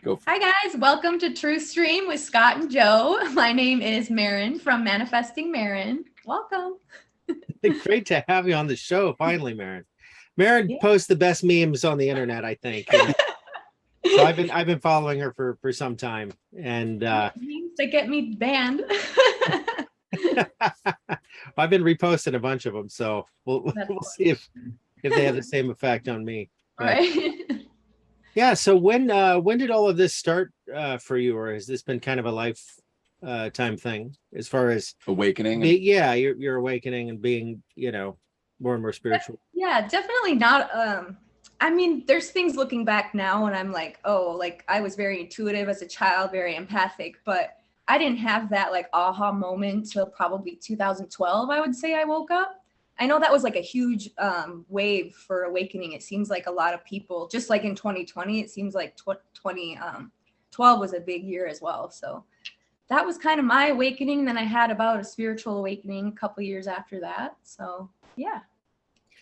Go for Hi guys, welcome to True Stream with Scott and Joe. My name is Marin from Manifesting Marin. Welcome. Great to have you on the show finally, Marin. Marin Yeah. posts the best memes on the internet, I think. And so I've been following her for some time, and They get me banned. I've been reposting a bunch of them. So we'll That's see if they have the same effect on me. But right. yeah, so when did all of this start for you, or has this been kind of a lifetime thing as far as awakening. yeah, you're awakening and being, more and more spiritual? Yeah, definitely not. I mean, there's things looking back now and I'm like, oh, like I was very intuitive as a child, very empathic, but I didn't have that like aha moment till probably 2012, I would say I woke up. I know that was like a huge wave for awakening. It seems like a lot of people, just like in 2020, it seems like 2012 was a big year as well. So that was kind of my awakening. Then I had about a spiritual awakening a couple years after that. So yeah,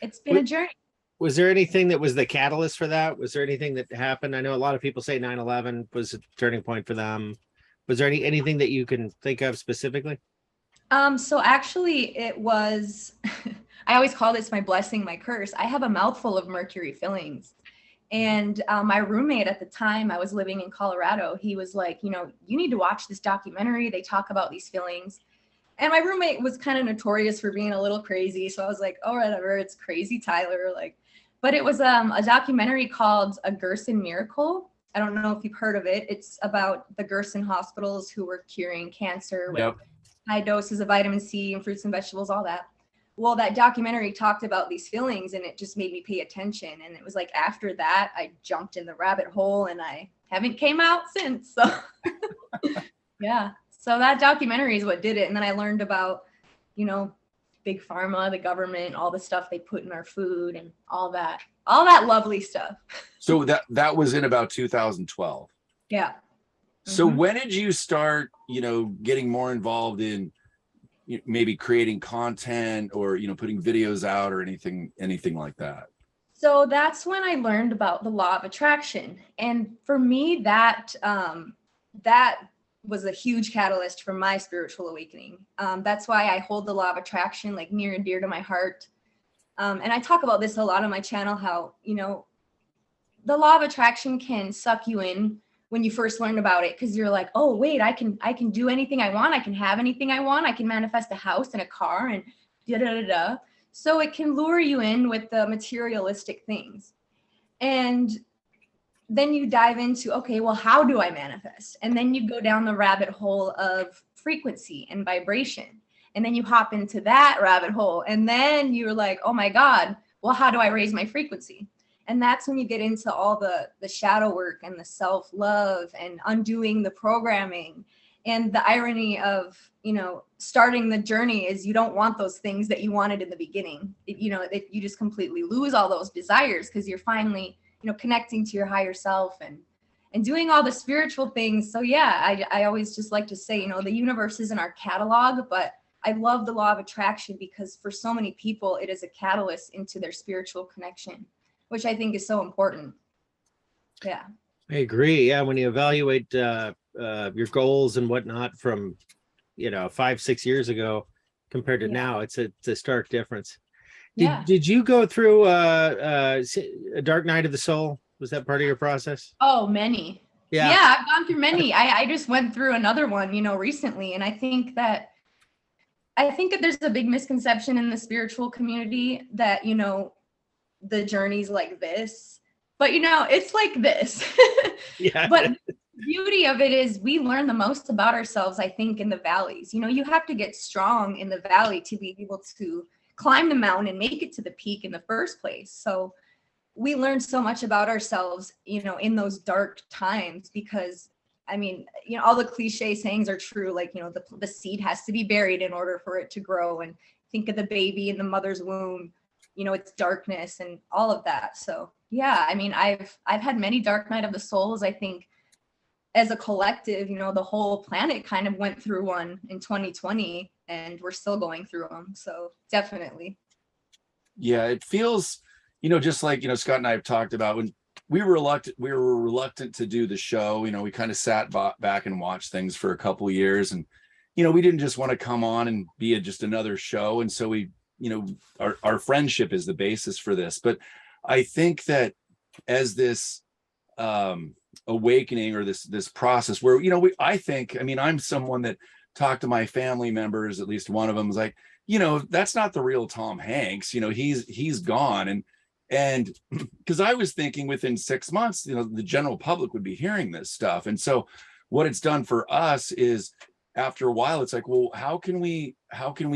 it's been a journey. Was there anything that was the catalyst for that? Was there anything that happened? I know a lot of people say 9/11 was a turning point for them. Was there anything that you can think of specifically? So actually it was, I always call this my blessing, my curse. I have a mouthful of mercury fillings. And my roommate at the time, I was living in Colorado, he was like, you need to watch this documentary. They talk about these fillings. And my roommate was kind of notorious for being a little crazy. So I was like, oh, whatever, it's crazy, Tyler. But it was a documentary called A Gerson Miracle. I don't know if you've heard of it. It's about the Gerson hospitals who were curing cancer with high doses of vitamin C and fruits and vegetables, all that. Well, that documentary talked about these fillings and it just made me pay attention. And it was like after that, I jumped in the rabbit hole and I haven't came out since. So yeah. So that documentary is what did it. And then I learned about, big pharma, the government, all the stuff they put in our food and all that lovely stuff. So that was in about 2012. Yeah. So when did you start, getting more involved in maybe creating content or, putting videos out or anything like that? So that's when I learned about the law of attraction. And for me, that was a huge catalyst for my spiritual awakening. That's why I hold the law of attraction like near and dear to my heart. And I talk about this a lot on my channel, how, the law of attraction can suck you in when you first learn about it, because you're like, oh, wait, I can do anything I want. I can have anything I want. I can manifest a house and a car and da-da-da-da. So it can lure you in with the materialistic things. And then you dive into, okay, well, how do I manifest? And then you go down the rabbit hole of frequency and vibration. And then you hop into that rabbit hole. And then you're like, oh my God, well, how do I raise my frequency? And that's when you get into all the shadow work and the self-love and undoing the programming. And the irony of, starting the journey is you don't want those things that you wanted in the beginning. You just completely lose all those desires because you're finally, connecting to your higher self and doing all the spiritual things. So yeah, I always just like to say, the universe isn't our catalog, but I love the law of attraction because for so many people, it is a catalyst into their spiritual connection, which I think is so important. Yeah. I agree. Yeah. When you evaluate your goals and whatnot from, 5-6 years ago compared to now, it's a stark difference. Did you go through a dark night of the soul? Was that part of your process? Oh, many. Yeah, I've gone through many. I just went through another one, recently. And I think that there's a big misconception in the spiritual community that, the journey's like this, but it's like this. Yeah. But the beauty of it is we learn the most about ourselves, I think, in the valleys. You have to get strong in the valley to be able to climb the mountain and make it to the peak in the first place. So we learn so much about ourselves, in those dark times, because all the cliche sayings are true. Like, the seed has to be buried in order for it to grow. And think of the baby in the mother's womb, it's darkness and all of that. So yeah, I've had many dark night of the souls. I think as a collective, the whole planet kind of went through one in 2020 and we're still going through them. So definitely. Yeah, it feels, just like, Scott and I have talked about we were reluctant to do the show. You know, we kind of sat back and watched things for a couple of years, and you know, we didn't just want to come on and be just another show. And so we, you know, our friendship is the basis for this. But I think that as this awakening, or this process where, you know, I mean, I'm someone that talked to my family members, at least one of them was like, you know, that's not the real Tom Hanks, you know, he's gone. And because I was thinking within 6 months, you know, the general public would be hearing this stuff. And so what it's done for us is, after a while, it's like, well, how can we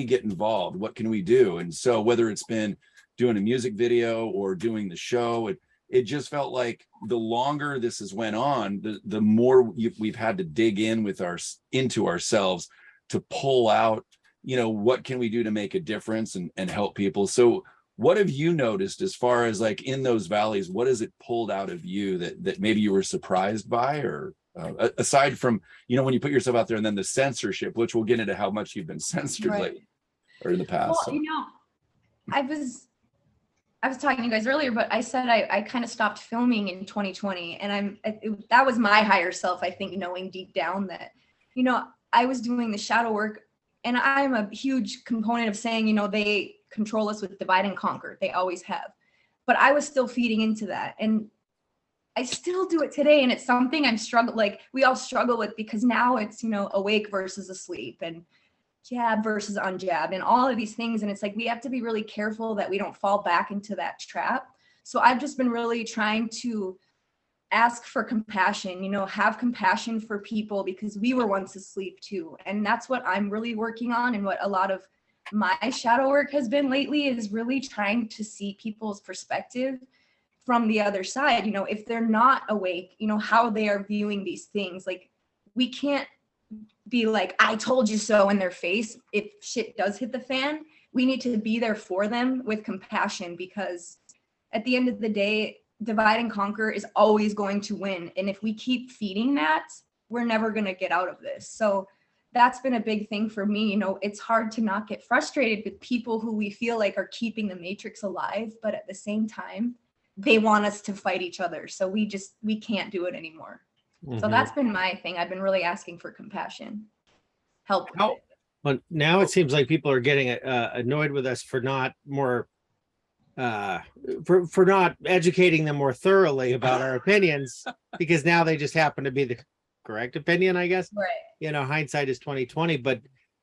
get involved? What can we do? And so whether it's been doing a music video or doing the show, it just felt like the longer this has went on, the more we've had to dig into ourselves to pull out, you know, what can we do to make a difference and help people. So what have you noticed as far as like in those valleys, what has it pulled out of you that maybe you were surprised by, or aside from, you know, when you put yourself out there, and then the censorship, which we'll get into how much you've been censored lately or in the past. Well, so. you know, I was talking to you guys earlier, but I said I kind of stopped filming in 2020, and that was my higher self, I think, knowing deep down that, you know, I was doing the shadow work, and I'm a huge component of saying, you know, they control us with divide and conquer. They always have. But I was still feeding into that. And I still do it today. And it's something we all struggle with, because now it's, you know, awake versus asleep, and jab versus unjab, and all of these things. And it's like, we have to be really careful that we don't fall back into that trap. So I've just been really trying to ask for compassion, you know, have compassion for people, because we were once asleep too. And that's what I'm really working on. And what a lot of my shadow work has been lately is really trying to see people's perspective from the other side. You know, if they're not awake, you know, how they are viewing these things. Like, we can't be like, I told you so in their face. If shit does hit the fan, we need to be there for them with compassion, because at the end of the day, divide and conquer is always going to win. And if we keep feeding that, we're never going to get out of this. So that's been a big thing for me. You know, it's hard to not get frustrated with people who we feel like are keeping the matrix alive, but at the same time, they want us to fight each other. So we can't do it anymore. Mm-hmm. So that's been my thing. I've been really asking for compassion, help. But now it seems like people are getting annoyed with us for not more, for not educating them more thoroughly about our opinions, because now they just happen to be the correct opinion, I guess. Right. You know, hindsight is 20/20, but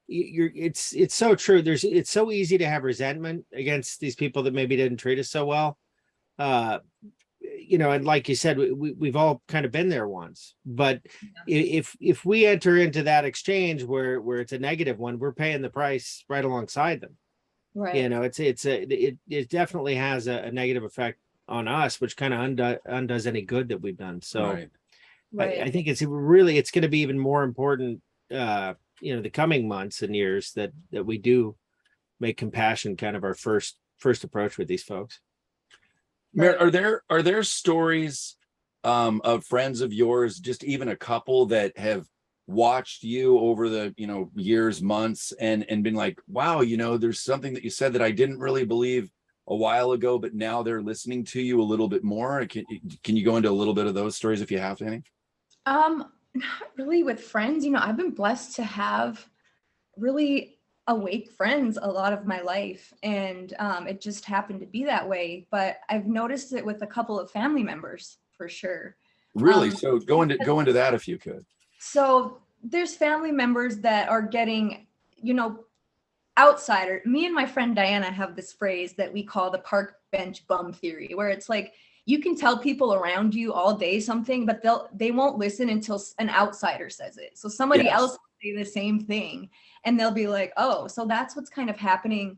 it's so true. It's so easy to have resentment against these people that maybe didn't treat us so well. You know, and like you said, we've all kind of been there once. But if we enter into that exchange where it's a negative one, we're paying the price right alongside them. Right. You know, it definitely has a negative effect on us, which kind of undoes any good that we've done. So right. I think it's going to be even more important, you know, the coming months and years that we do make compassion kind of our first approach with these folks. Are there stories of friends of yours, just even a couple, that have watched you over the, you know, years, months, and been like, wow, you know, there's something that you said that I didn't really believe a while ago, but now they're listening to you a little bit more? Can you go into a little bit of those stories if you have any? Not really with friends. You know, I've been blessed to have really awake friends a lot of my life, and it just happened to be that way. But I've noticed it with a couple of family members for sure. Really? So go into that if you could. So there's family members that are getting, you know, outsider. Me and my friend Diana have this phrase that we call the park bench bum theory, where it's like, you can tell people around you all day something, but they won't listen until an outsider says it. So somebody else will say the same thing, and they'll be like, oh, so that's what's kind of happening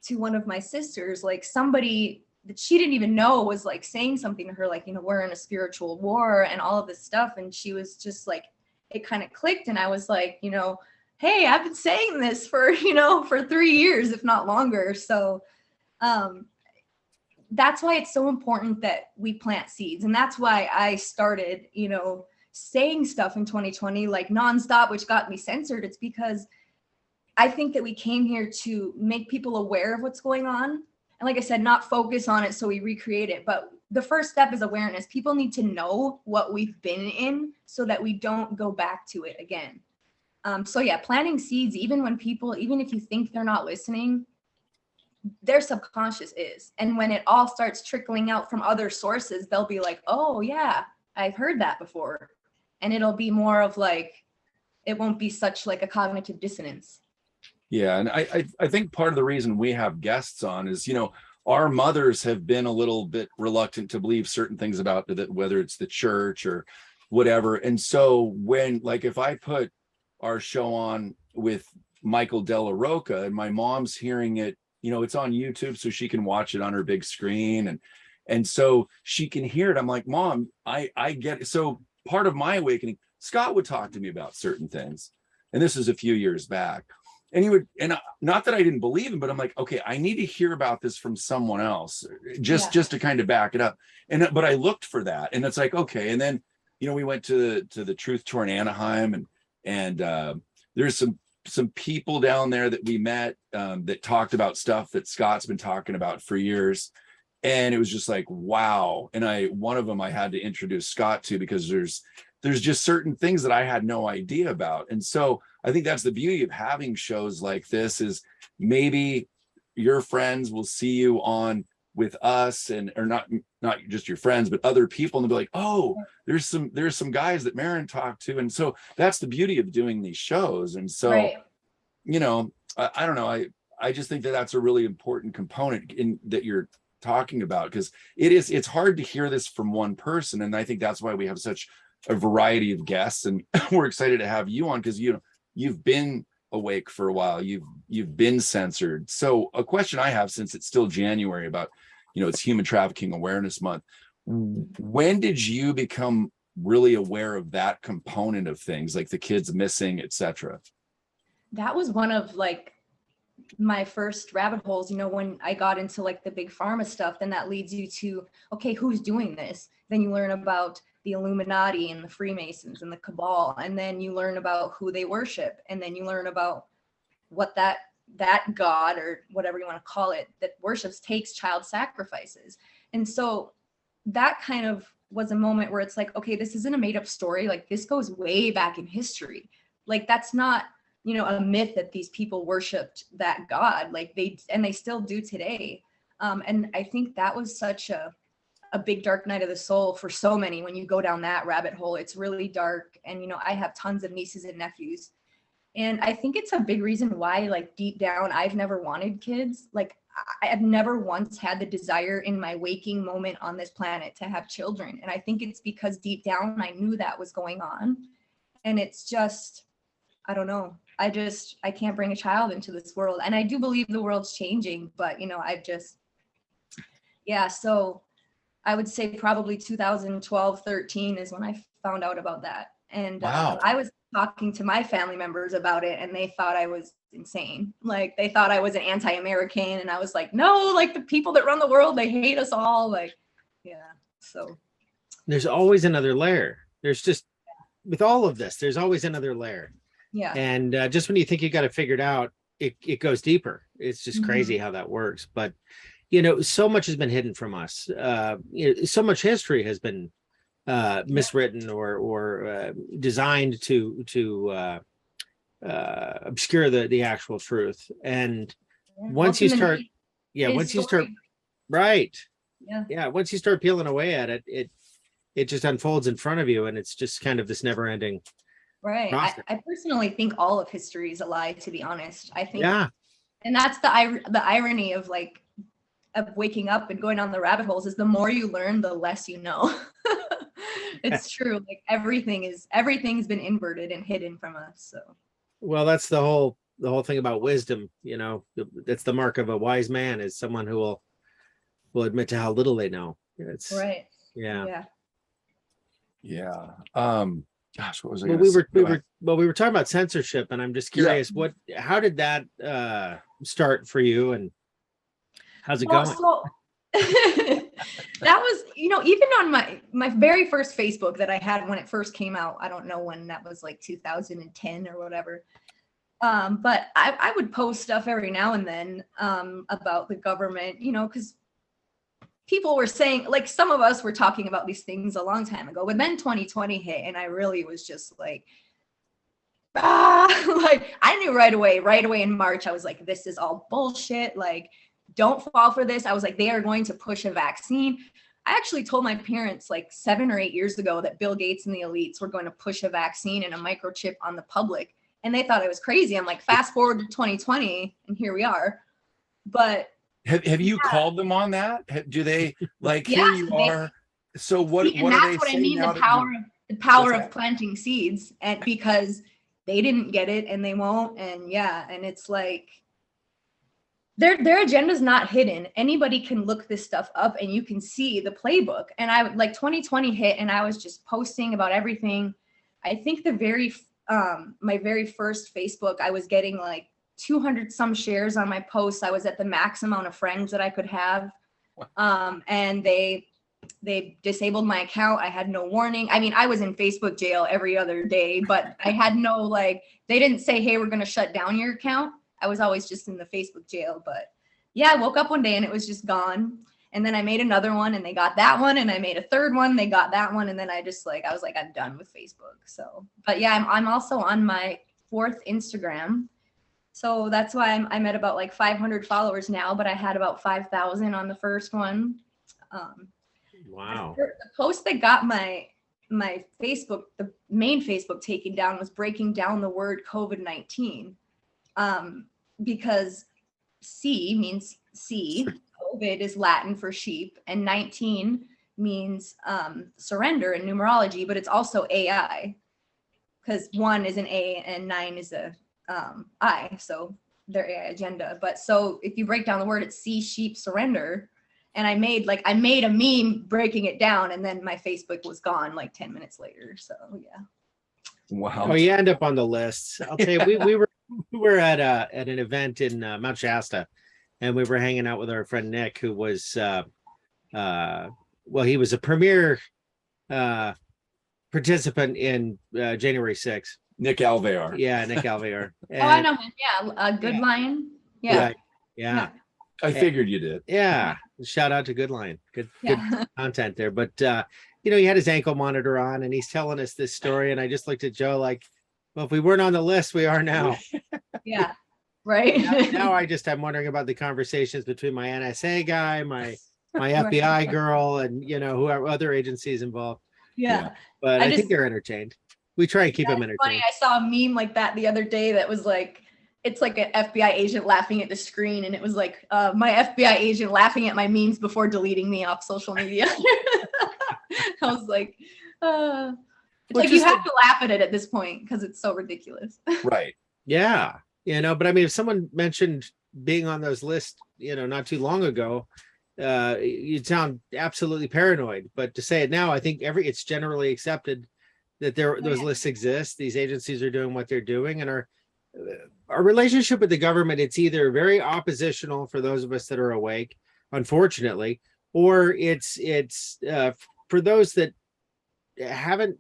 to one of my sisters. Like, somebody that she didn't even know was like saying something to her, like, you know, we're in a spiritual war and all of this stuff. And she was just like, it kind of clicked. And I was like, you know, hey, I've been saying this for 3 years, if not longer. So that's why it's so important that we plant seeds. And that's why I started, you know, saying stuff in 2020, like nonstop, which got me censored. It's because I think that we came here to make people aware of what's going on. And like I said, not focus on it so we recreate it, but the first step is awareness. People need to know what we've been in so that we don't go back to it again. So yeah, planting seeds, even when people, even if you think they're not listening, their subconscious is. And when it all starts trickling out from other sources, they'll be like, oh yeah, I've heard that before. And it'll be more of like, it won't be such like a cognitive dissonance. Yeah. And I think part of the reason we have guests on is, you know, our mothers have been a little bit reluctant to believe certain things about that, whether it's the church or whatever. And so when, like, if I put our show on with Michael Della Rocca and my mom's hearing it, you know, it's on YouTube so she can watch it on her big screen. And so she can hear it. I'm like, Mom, I get it. So part of my awakening, Scott would talk to me about certain things. And this is a few years back. And he would, and not that I didn't believe him, but I'm like, okay, I need to hear about this from someone else, just to kind of back it up. And but I looked for that, and it's like, okay. And then, you know, we went to the Truth Tour in Anaheim, and there's some people down there that we met that talked about stuff that Scott's been talking about for years. And it was just like, wow. And one of them I had to introduce Scott to, because there's just certain things that I had no idea about. And so I think that's the beauty of having shows like this, is maybe your friends will see you on with us, and or not just your friends, but other people, and they'll be like, oh, there's some guys that Maren talked to. And so that's the beauty of doing these shows. And so, right. You know, I don't know. I just think that that's a really important component in that you're talking about, because it's hard to hear this from one person. And I think that's why we have such a variety of guests, and we're excited to have you on, because you've been awake for a while, you've been censored. So a question I have, since it's still January, about, you know, it's Human Trafficking Awareness Month, when did you become really aware of that component of things, like the kids missing, etc.? That was one of like my first rabbit holes, you know, when I got into like the big pharma stuff. Then that leads you to, okay, who's doing this? Then you learn about the Illuminati and the Freemasons and the Cabal, and then you learn about who they worship, and then you learn about what that god, or whatever you want to call it, that worships, takes child sacrifices. And so that kind of was a moment where it's like, okay, this isn't a made-up story. Like, this goes way back in history. Like, that's not, you know, a myth that these people worshipped that god. Like, they still do today. And I think that was such a big dark night of the soul for so many. When you go down that rabbit hole, it's really dark. And, you know, I have tons of nieces and nephews, and I think it's a big reason why, like, deep down, I've never wanted kids. Like, I have never once had the desire in my waking moment on this planet to have children. And I think it's because deep down I knew that was going on. And it's just, I don't know. I can't bring a child into this world. And I do believe the world's changing, but, you know, so I would say probably 2012, 13 is when I found out about that. And wow. I was talking to my family members about it, and they thought I was insane. Like, they thought I was an anti-American. And I was like, no, like, the people that run the world, they hate us all. Like, yeah. So there's always another layer. There's just, with all of this, there's always another layer. Yeah. And just when you think you got it figured out, it goes deeper. It's just crazy how that works. But, you know, so much has been hidden from us. You know, so much history has been miswritten or designed to obscure the actual truth. And once you start, once you start peeling away at it, it just unfolds in front of you, and it's just kind of this never-ending. Right. I personally think all of history is a lie, to be honest. I think, and that's the irony of, like, of waking up and going down the rabbit holes, is the more you learn, the less you know. It's true. Like, everything's been inverted and hidden from us. So, well, that's the whole thing about wisdom. You know, that's the mark of a wise man, is someone who will admit to how little they know. It's right. Yeah. Gosh, what was I? We were talking about censorship, and I'm just curious, how did that start for you, and how's it going? So, that was, you know, even on my very first Facebook that I had when it first came out, I don't know when that was, like 2010 or whatever. But I would post stuff every now and then about the government, you know, because people were saying, like, some of us were talking about these things a long time ago, but then 2020 hit, and I really was just like, like, I knew right away in March, I was like, this is all bullshit. Like, don't fall for this. I was like, they are going to push a vaccine. I actually told my parents like 7 or 8 years ago that Bill Gates and the elites were going to push a vaccine and a microchip on the public. And they thought it was crazy. I'm like, fast forward to 2020 and here we are. But have you called them on that? Do they like, here you are? So what and are that's they what I saying mean, now the power of planting seeds, and because they didn't get it and they won't. And and it's like, their agenda is not hidden. Anybody can look this stuff up and you can see the playbook. And I like 2020 hit and I was just posting about everything. I think my very first Facebook, I was getting like 200 some shares on my posts. I was at the max amount of friends that I could have. And they disabled my account. I had no warning. I mean, I was in Facebook jail every other day, but I had no, like, they didn't say, hey, we're going to shut down your account. I was always just in the Facebook jail. But yeah, I woke up one day and it was just gone. And then I made another one and they got that one. And I made a third one, they got that one. And then I was like, I'm done with Facebook. So, but yeah, I'm also on my 4th Instagram. So that's why I'm at about like 500 followers now, but I had about 5,000 on the first one. Wow. The post that got my Facebook, the main Facebook taken down, was breaking down the word COVID-19. Because C means sea, COVID is Latin for sheep, and 19 means surrender in numerology, but it's also AI, because 1 is an A and 9 is a I, so their AI agenda. But so if you break down the word, it's sea, sheep, surrender. And I made a meme breaking it down, and then my Facebook was gone like 10 minutes later. So yeah. Wow. Oh, you end up on the list. I'll tell you, we were at an event in Mount Shasta, and we were hanging out with our friend Nick, who was he was a premier participant in January 6th. Nick Alvear. Yeah, Nick Alvear. Oh, I know him. Yeah, a Good Lion. Yeah. Yeah. I figured you did. Yeah. Shout out to Good Lion. Good content there. But he had his ankle monitor on and he's telling us this story. And I just looked at Joe like, well, if we weren't on the list, we are now. Yeah. Right. Now I'm wondering about the conversations between my NSA guy, my FBI girl, and whoever other agencies involved. Yeah. But I think they're entertained. We try and keep them entertained. Funny. I saw a meme like that the other day that was like, it's like an FBI agent laughing at the screen, and it was like my FBI agent laughing at my memes before deleting me off social media. I was like, it's like you have to laugh at it at this point because it's so ridiculous. Right. Yeah. But I mean, if someone mentioned being on those lists, not too long ago, you'd sound absolutely paranoid. But to say it now, I think it's generally accepted that those lists exist. These agencies are doing what they're doing, and our relationship with the government, it's either very oppositional for those of us that are awake, unfortunately, or it's for those that haven't.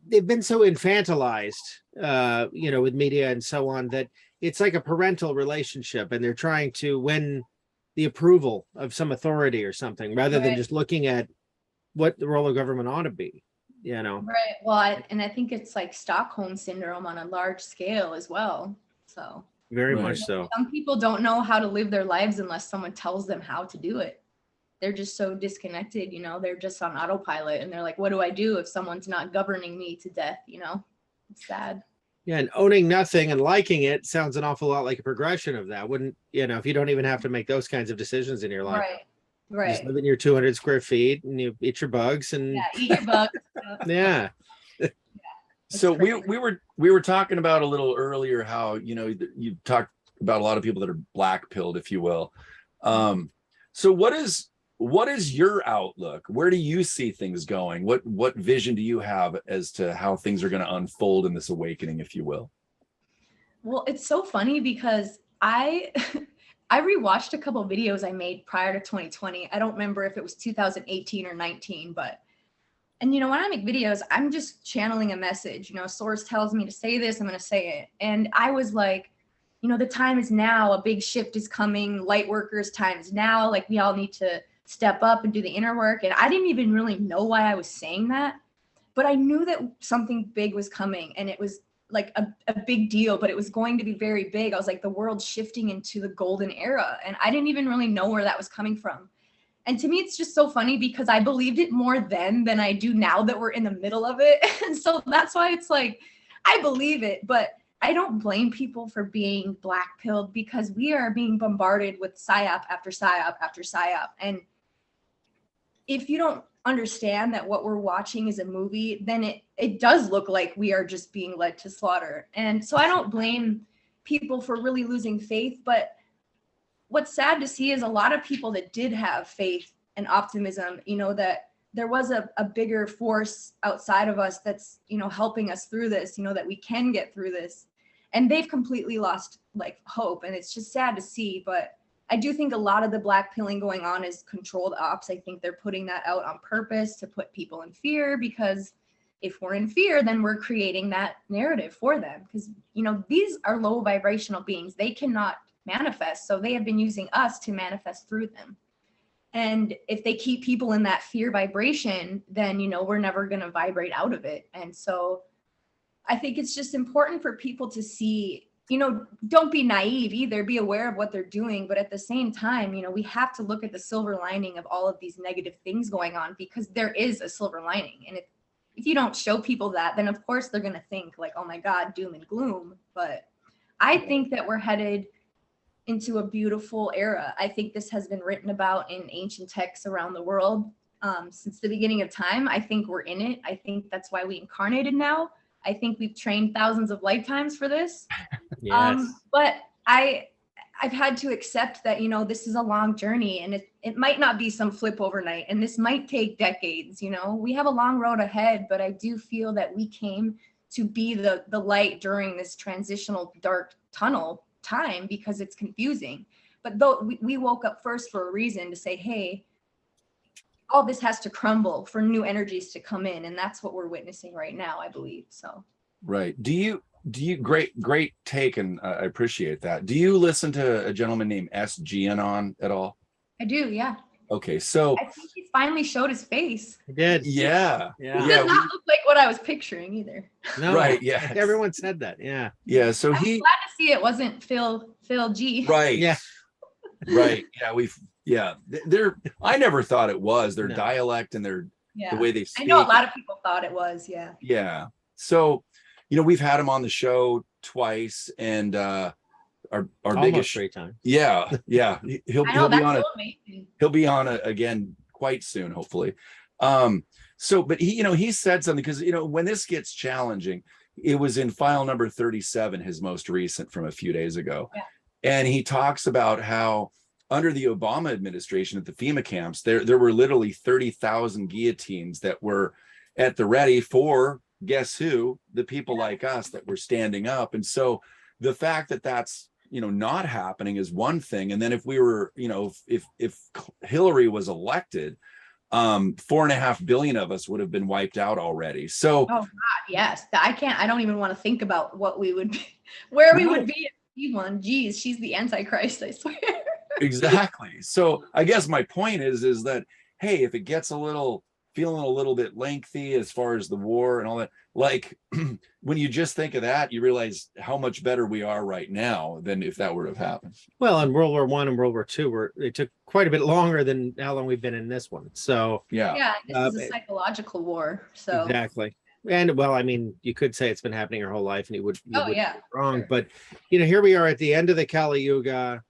They've been so infantilized, with media and so on, that it's like a parental relationship, and they're trying to win the approval of some authority or something, rather than just looking at what the role of government ought to be. Right. Well, I think it's like Stockholm syndrome on a large scale as well. So very much so. Some people don't know how to live their lives unless someone tells them how to do it. They're just so disconnected, they're just on autopilot, and they're like, what do I do if someone's not governing me to death? It's sad. Yeah. And owning nothing and liking it sounds an awful lot like a progression of that. Wouldn't, if you don't even have to make those kinds of decisions in your life. Right. Just live in your 200 square feet and you eat your bugs and eat your bugs. Yeah. So we were talking about a little earlier how, you talked about a lot of people that are black pilled, if you will. So what is your outlook? Where do you see things going? What vision do you have as to how things are going to unfold in this awakening, if you will? Well, it's so funny because I rewatched a couple of videos I made prior to 2020. I don't remember if it was 2018 or 19, and when I make videos, I'm just channeling a message. Source tells me to say this, I'm going to say it. And I was like, the time is now, a big shift is coming, light workers' time is now, like we all need to step up and do the inner work. And I didn't even really know why I was saying that, but I knew that something big was coming, and it was like a big deal, but it was going to be very big. I was like, the world's shifting into the golden era, and I didn't even really know where that was coming from. And to me, it's just so funny because I believed it more then than I do now that we're in the middle of it. And so that's why it's like, I believe it, but I don't blame people for being black-pilled, because we are being bombarded with psyop after psyop after psyop. And if you don't understand that what we're watching is a movie, then it does look like we are just being led to slaughter. And so I don't blame people for really losing faith, but what's sad to see is a lot of people that did have faith and optimism, that there was a bigger force outside of us that's, helping us through this, that we can get through this. And they've completely lost like hope. And it's just sad to see. But I do think a lot of the black pilling going on is controlled ops. I think they're putting that out on purpose to put people in fear, because if we're in fear, then we're creating that narrative for them. Because, these are low vibrational beings. They cannot manifest. So they have been using us to manifest through them. And if they keep people in that fear vibration, then, we're never going to vibrate out of it. And so I think it's just important for people to see, don't be naive either, be aware of what they're doing. But at the same time, we have to look at the silver lining of all of these negative things going on, because there is a silver lining. And if you don't show people that, then of course they're going to think like, oh my God, doom and gloom. But I think that we're headed into a beautiful era. I think this has been written about in ancient texts around the world since the beginning of time. I think we're in it. I think that's why we incarnated now. I think we've trained thousands of lifetimes for this. Yes. But I've had to accept that, this is a long journey, and it might not be some flip overnight, and this might take decades. We have a long road ahead, but I do feel that we came to be the light during this transitional dark tunnel time, because it's confusing. But though we woke up first for a reason, to say, hey, all this has to crumble for new energies to come in. And that's what we're witnessing right now, I believe. So Right. Do you great take, and I appreciate that. Do you listen to a gentleman named S.G. Anon at all? I do, yeah. Okay, so I think he finally showed his face. He did. yeah. It does not look like what I was picturing either. No, right, yeah. Everyone said that. Yeah. Yeah, so I'm glad to see it wasn't Phil G. Right. Yeah. Right. Yeah, they're I never thought it was their dialect and the way they speak. I know a lot of people thought it was, yeah. Yeah. So, we've had him on the show twice, and our biggest 3 times. Yeah. He'll be on again quite soon, hopefully. So, but he said something, because when this gets challenging, it was in file number 37, his most recent from a few days ago. Yeah. And he talks about how under the Obama administration at the FEMA camps, there were literally 30,000 guillotines that were at the ready for, guess who? The people like us that were standing up. And so the fact that that's, not happening is one thing. And then if we were, if Hillary was elected, 4.5 billion of us would have been wiped out already. So, oh God, yes. I don't even want to think about what we would be, where we would be if she won. Geez, she's the Antichrist, I swear. Exactly. So I guess my point is that, hey, if it gets feeling a little bit lengthy as far as the war and all that, like when you just think of that, you realize how much better we are right now than if that were to have happened. Well, in World War I and World War II, it took quite a bit longer than how long we've been in this one. So yeah, this is a psychological war. So exactly. And well, I mean, you could say it's been happening your whole life, and you would be wrong. Sure. But here we are at the end of the Kali Yuga,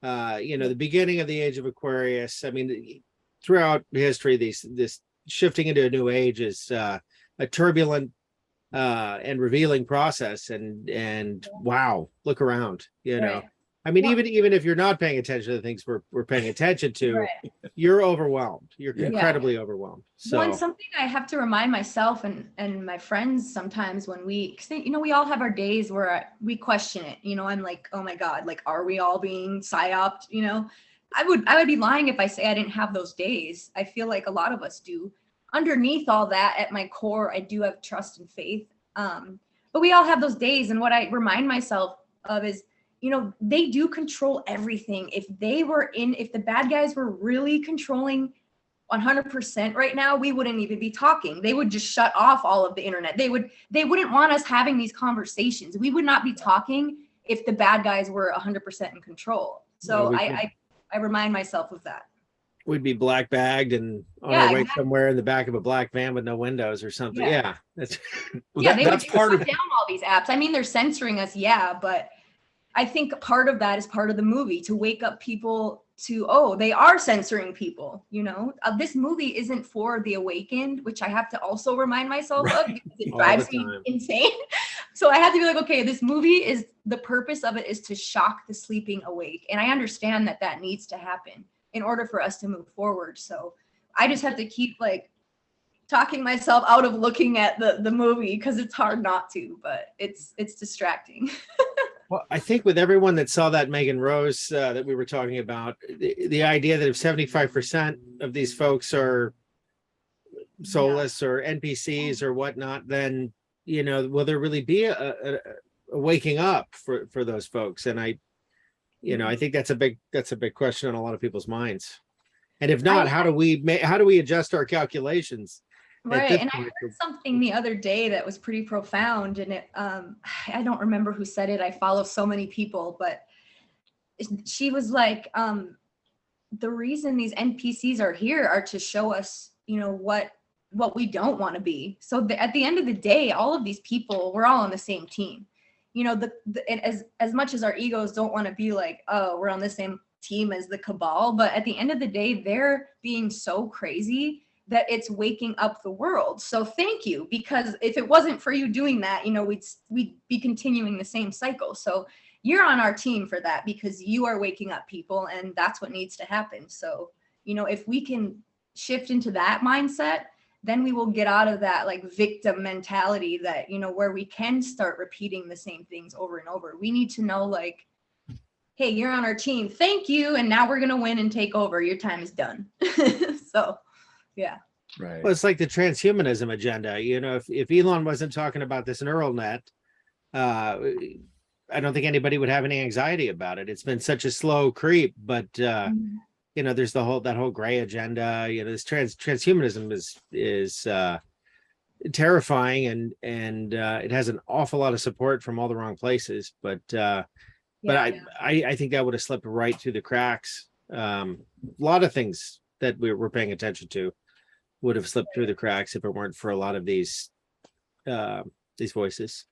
the beginning of the age of Aquarius. I mean, throughout history, this shifting into a new age is a turbulent and revealing process. And wow, look around. Right. I mean, even if you're not paying attention to the things we're paying attention to, right, you're overwhelmed. You're incredibly overwhelmed. So and something I have to remind myself and my friends sometimes when we all have our days where we question it. I'm like, oh my God, like, are we all being psyoped? I would be lying if I say I didn't have those days. I feel like a lot of us do. Underneath all that, at my core, I do have trust and faith. But we all have those days. And what I remind myself of is, they do control everything. If the bad guys were really controlling 100% right now, we wouldn't even be talking. They would just shut off all of the internet. They wouldn't want us having these conversations. We would not be talking if the bad guys were 100% in control. So I remind myself of that. We'd be black bagged and on our way somewhere in the back of a black van with no windows or something. Yeah. That's that's part of down all these apps. I mean, they're censoring us, but I think part of that is part of the movie, to wake up people to, oh, they are censoring people. This movie isn't for the awakened, which I have to also remind myself of, because it drives me insane. So I have to be like, okay, this movie is, the purpose of it is to shock the sleeping awake. And I understand that needs to happen in order for us to move forward. So I just have to keep talking myself out of looking at the movie, because it's hard not to, but it's distracting. Well, I think with everyone that saw that Megan Rose that we were talking about, the idea that if 75% of these folks are soulless or NPCs or whatnot, then, will there really be a waking up for those folks? And I think that's a big question on a lot of people's minds. And if not, how do we adjust our calculations? Right. And I heard something the other day that was pretty profound, and it I don't remember who said it. I follow so many people, but she was like, the reason these NPCs are here are to show us, what we don't want to be. So at the end of the day, all of these people, we're all on the same team. And as much as our egos don't want to be like, oh, we're on the same team as the cabal, but at the end of the day, they're being so crazy that it's waking up the world. So thank you, because if it wasn't for you doing that, we'd be continuing the same cycle. So you're on our team for that, because you are waking up people, and that's what needs to happen. So, if we can shift into that mindset, then we will get out of that victim mentality that, where we can start repeating the same things over and over. We need to know hey, you're on our team. Thank you. And now we're going to win and take over. Your time is done. So, yeah. Right. Well, it's like the transhumanism agenda. If Elon wasn't talking about this neural net, I don't think anybody would have any anxiety about it. It's been such a slow creep, but there's that whole gray agenda. This transhumanism is terrifying, and it has an awful lot of support from all the wrong places. But I think that would have slipped right through the cracks. A lot of things that we're paying attention to would have slipped through the cracks if it weren't for a lot of these voices.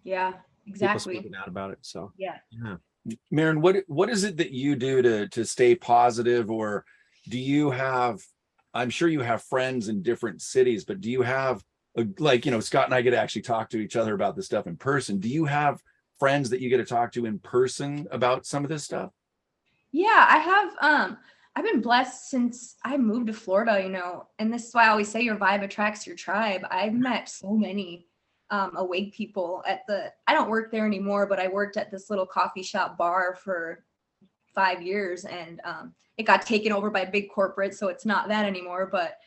Yeah, exactly. People speaking out about it. So yeah. Maren, what is it that you do to stay positive, or do you have? I'm sure you have friends in different cities, but do you have Scott and I get to actually talk to each other about this stuff in person? Do you have friends that you get to talk to in person about some of this stuff? Yeah, I have. I've been blessed since I moved to Florida, and this is why I always say your vibe attracts your tribe. I've met so many awake people I don't work there anymore, but I worked at this little coffee shop bar for 5 years, and it got taken over by big corporate, so it's not that anymore. But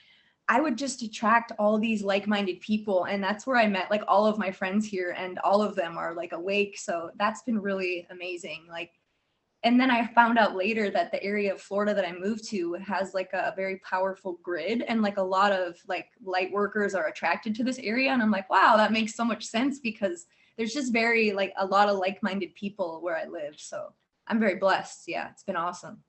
I would just attract all these like-minded people, and that's where I met all of my friends here, and all of them are awake. So that's been really amazing. And then I found out later that the area of Florida that I moved to has a very powerful grid, and a lot of light workers are attracted to this area. And I'm like, wow, that makes so much sense, because there's just very a lot of like-minded people where I live. So I'm very blessed. Yeah, it's been awesome.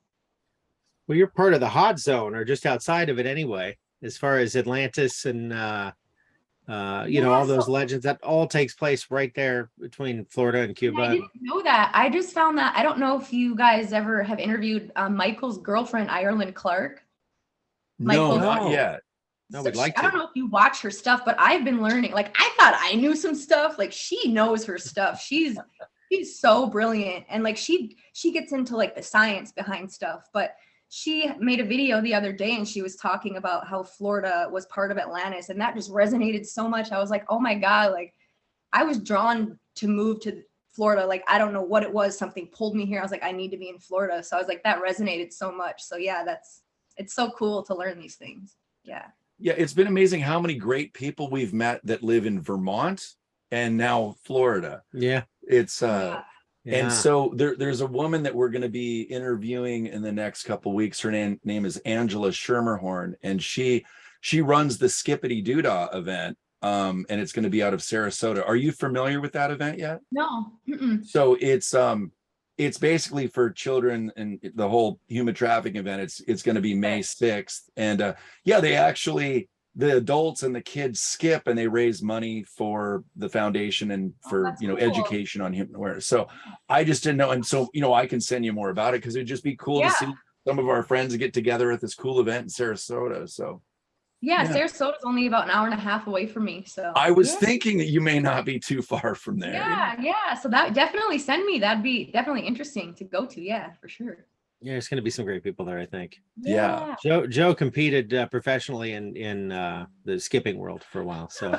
Well, you're part of the hot zone, or just outside of it anyway, as far as Atlantis and all those legends. That all takes place right there between Florida and Cuba. I didn't know that. I just found that. I don't know if you guys ever have interviewed Michael's girlfriend, Ireland Clark. No, not yet. No, we'd like to. I don't know if you watch her stuff, but I've been learning. I thought I knew some stuff. She knows her stuff. She's so brilliant, and she gets into the science behind stuff. But she made a video the other day, and she was talking about how Florida was part of Atlantis, and that just resonated so much. I was like, oh my God, I was drawn to move to Florida. I don't know what it was. Something pulled me here. I was like, I need to be in Florida. So I was like, that resonated so much. So yeah, it's so cool to learn these things. Yeah. Yeah. It's been amazing how many great people we've met that live in Vermont and now Florida. Yeah. It's And so there's a woman that we're going to be interviewing in the next couple of weeks. Her name is Angela Schermerhorn, and she runs the Skippity Doodah event. And it's going to be out of Sarasota. Are you familiar with that event yet? No. Mm-mm. So it's basically for children, and the whole human trafficking event. It's going to be May 6th. And they actually, the adults and the kids skip, and they raise money for the foundation and for, cool. education on human awareness. So I just didn't know. And so, I can send you more about it, because it'd just be cool to see some of our friends get together at this cool event in Sarasota. So Sarasota's only about an hour and a half away from me. So I was thinking that you may not be too far from there. Yeah. So that definitely send me. That'd be definitely interesting to go to. Yeah, for sure. Yeah, there's going to be some great people there, I think. Yeah. Joe competed professionally in the skipping world for a while, so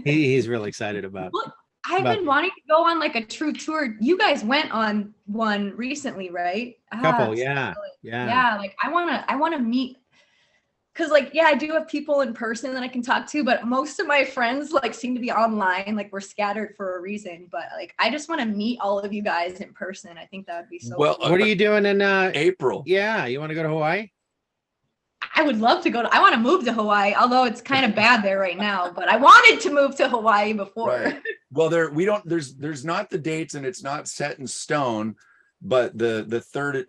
he's really excited about. Well, I've been wanting to go on like a true tour. You guys went on one recently, right? A couple, yeah. Like I wanna meet. Cause I do have people in person that I can talk to, but most of my friends seem to be online. We're scattered for a reason, but I just want to meet all of you guys in person. I think that would be so well. cool. What are you doing in April? Yeah, you want to go to Hawaii? I would love to go I want to move to Hawaii, although it's kind of bad there right now, but I wanted to move to Hawaii before. Right. Well, there's not the dates, and it's not set in stone, but the third,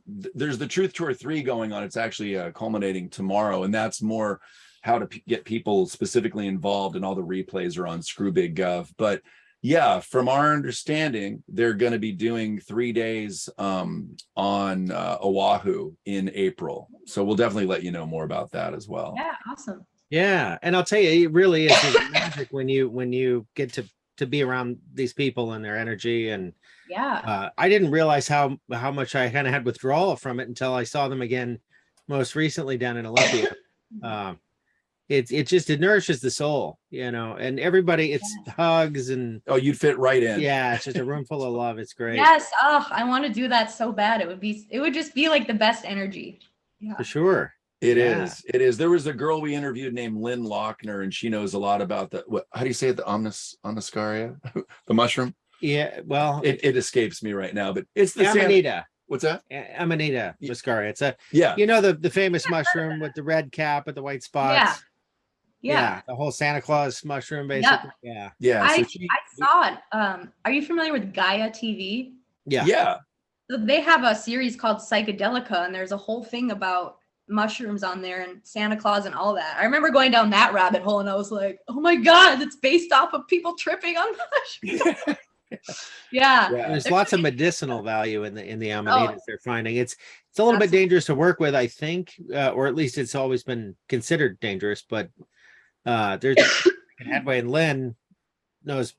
there's the Truth Tour 3 going on. It's actually culminating tomorrow, and that's more how to get people specifically involved, and all the replays are on ScrewBigGov. But yeah, from our understanding, they're going to be doing 3 days on Oahu in April. So we'll definitely let you know more about that as well. Yeah, awesome. Yeah, and I'll tell you, it really is magic when you get to be around these people and their energy. And I didn't realize how much I kind of had withdrawal from it until I saw them again most recently down in Olympia. It nourishes the soul, and everybody, it's hugs and you'd fit right in. Yeah, it's just a room full of love. It's great. Yes. I want to do that so bad. It would just be like the best energy. Yeah. For sure. It is. There was a girl we interviewed named Lynn Lochner, and she knows a lot about how do you say it? The omniscaria, the mushroom. Yeah. Well, it escapes me right now, but it's the Amanita. What's that? Amanita muscaria. It's the famous mushroom with the red cap with the white spots. Yeah. The whole Santa Claus mushroom, basically. Yeah. I saw it. Are you familiar with Gaia TV? Yeah. So they have a series called Psychedelica, and there's a whole thing about mushrooms on there and Santa Claus and all that. I remember going down that rabbit hole, and I was like, oh my God, it's based off of people tripping on mushrooms. Yeah. There's lots of medicinal value in the amanitas they're finding. It's a little bit dangerous to work with, I think, or at least it's always been considered dangerous, but there's headway, and Lynn knows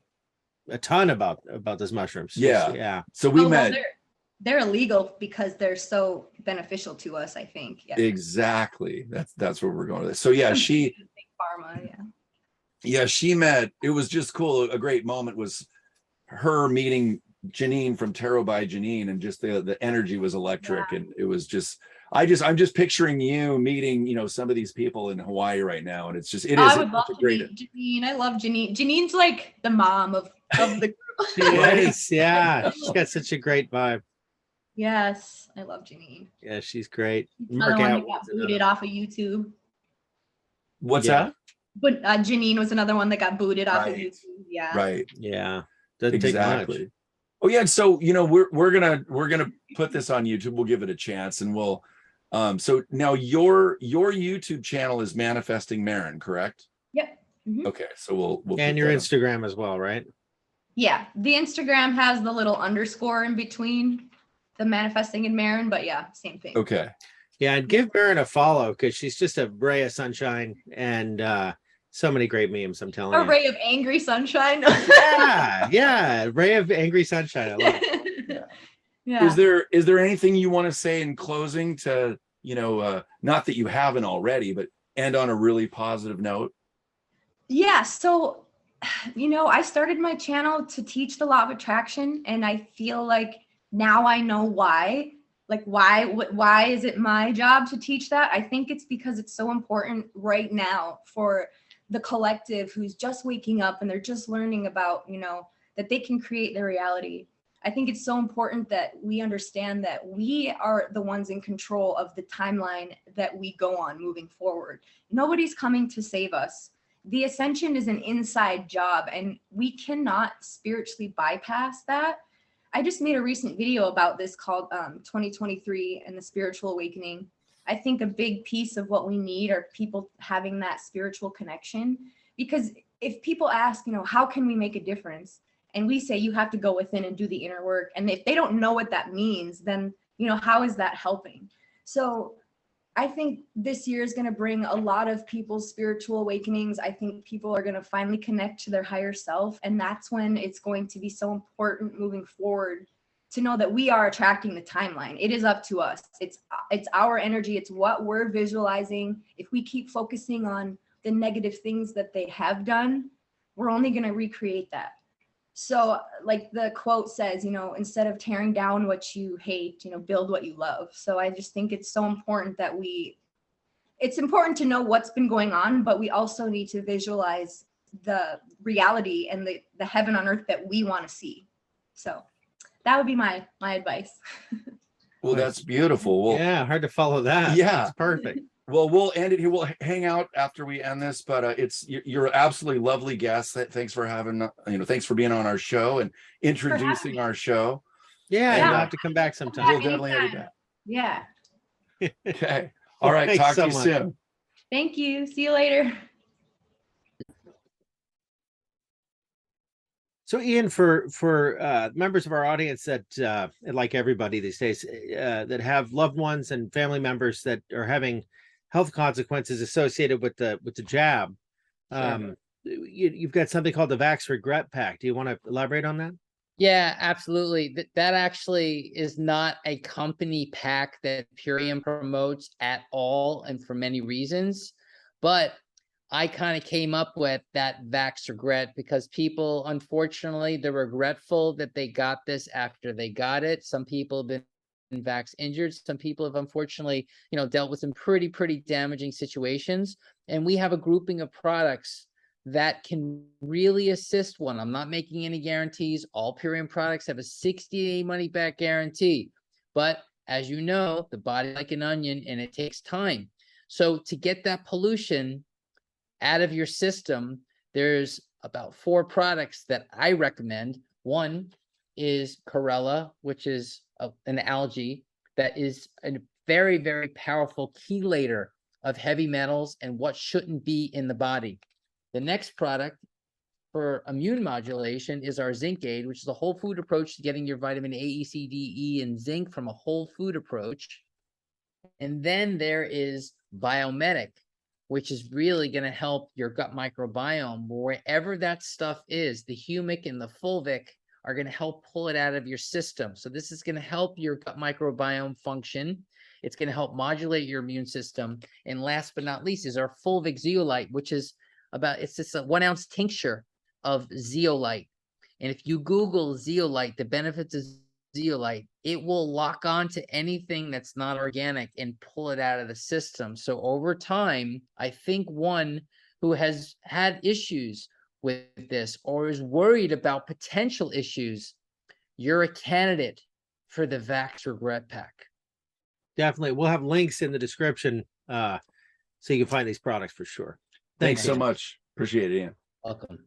a ton about those mushrooms. Yeah. So we met. They're illegal because they're so beneficial to us, I think. Yeah. Exactly. That's where we're going with this. So she pharma, she met. It was just cool. A great moment was her meeting Janine from Tarot by Janine, and just the energy was electric, and it was just I'm just picturing you meeting some of these people in Hawaii right now, and it is. I would love to meet Janine. I love Janine. Janine's like the mom of the group. She is, yeah. She's got such a great vibe. Yes, I love Janine. Yeah, she's great. Another one that got booted off of YouTube. What's that? But Janine was another one that got booted off of YouTube. Yeah. Right. Yeah. Doesn't exactly. Oh yeah. So we're gonna put this on YouTube. We'll give it a chance, and we'll. So now your YouTube channel is Manifesting Marin, correct? Yep. Mm-hmm. Okay. So we'll. And your Instagram as well, right? Yeah, the Instagram has the little underscore in between the Manifesting and Marin, but same thing. Okay. Yeah, and give Marin a follow, because she's just a ray of sunshine, and so many great memes, I'm telling you. A ray of angry sunshine. Ray of angry sunshine. I love it. Yeah. Is there anything you want to say in closing to, not that you haven't already, but end on a really positive note? Yeah, so I started my channel to teach the law of attraction, and I feel like now I know why. Like, why is it my job to teach that? I think it's because it's so important right now for the collective who's just waking up and they're just learning about, that they can create their reality. I think it's so important that we understand that we are the ones in control of the timeline that we go on moving forward. Nobody's coming to save us. The ascension is an inside job, and we cannot spiritually bypass that. I just made a recent video about this called 2023 and the spiritual awakening. I think a big piece of what we need are people having that spiritual connection, because if people ask, you know, how can we make a difference? And we say you have to go within and do the inner work. And if they don't know what that means, then, you know, how is that helping? So I think this year is going to bring a lot of people's spiritual awakenings. I think people are going to finally connect to their higher self. And that's when it's going to be so important moving forward to know that we are attracting the timeline. It is up to us. It's our energy. It's what we're visualizing. If we keep focusing on the negative things that they have done, we're only going to recreate that. So like the quote says, you know, instead of tearing down what you hate, you know, build what you love. So I just think it's so important that it's important to know what's been going on, but we also need to visualize the reality and the heaven on earth that we want to see. So that would be my advice. Well, that's beautiful. Well, yeah, hard to follow that. Yeah. It's perfect. Well, we'll end it here. We'll hang out after we end this, but you're absolutely lovely guest. Thanks for having, thanks for being on our show and introducing our show. Yeah, And, you'll have to come back sometime. We'll definitely have you back. Yeah. Okay. All right. Thanks Talk so to you much. soon. Thank you. See you later. So Ian, for members of our audience that, like everybody these days, that have loved ones and family members that are having health consequences associated with the jab, Sure. you've got something called the Vax Regret Pack. Do you want to elaborate on that? Yeah, absolutely. That actually is not a company pack that Purium promotes at all, and for many reasons. But I kind of came up with that Vax Regret because people, unfortunately, they're regretful that they got this after they got it. Some people have been Vax injured. Some people have unfortunately, dealt with some pretty damaging situations. And we have a grouping of products that can really assist one. I'm not making any guarantees. All Purium products have a 60-day money-back guarantee. But as you know, the body like an onion, and it takes time. So to get that pollution out of your system, there's about 4 products that I recommend. One is Chlorella, which is an algae that is a very powerful chelator of heavy metals and what shouldn't be in the body. The next product for immune modulation is our Zinc Aid, which is a whole food approach to getting your vitamin A, E, C, D, E, and zinc from a whole food approach. And then there is Biomedic, which is really going to help your gut microbiome. Wherever that stuff is, the humic and the fulvic are going to help pull it out of your system. So this is going to help your gut microbiome function. It's going to help modulate your immune system. And last but not least is our fulvic zeolite, which is it's just a 1 ounce tincture of zeolite. And if you Google zeolite, the benefits of zeolite, it will lock on to anything that's not organic and pull it out of the system. So over time, I think one who has had issues with this or is worried about potential issues, you're a candidate for the Vax Regret Pack. Definitely. We'll have links in the description so you can find these products for sure. Thanks so much. Appreciate it, Ian. Welcome.